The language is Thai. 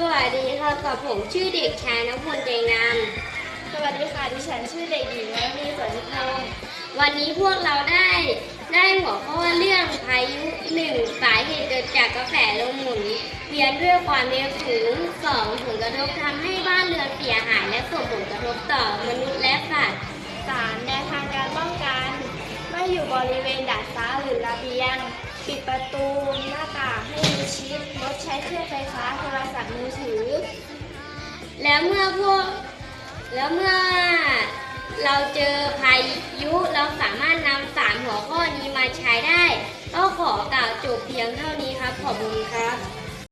สวัสดีค่ะกับผมชื่อเด็กชายณพลใจงามสวัสดีค่ะดิฉันชื่อเด็กหญิงวรณีสวนทิพย์วันนี้พวกเราได้หัวข้อเรื่องพายุ1สาเหตุเกิดจากกระแสลมหมุนเวียนด้วยความเร็วสูง2ผลกระทบทำให้บ้านเรือนเสียหายและส่งผลกระทบต่อมนุษย์และสัตว์3แนวทางการป้องกันไม่อยู่บริเวณดาดฟ้าหรือระเบียงปิดประตูหน้าต่างให้มิดชิดงดใช้เครื่องไฟฟ้าโทรศัพท์มือถือแล้วเมื่อเราเจอพายุเราสามารถนำ3หัวข้อนี้มาใช้ได้ก็ขอกล่าวจบเพียงเท่านี้ครับขอบคุณครับ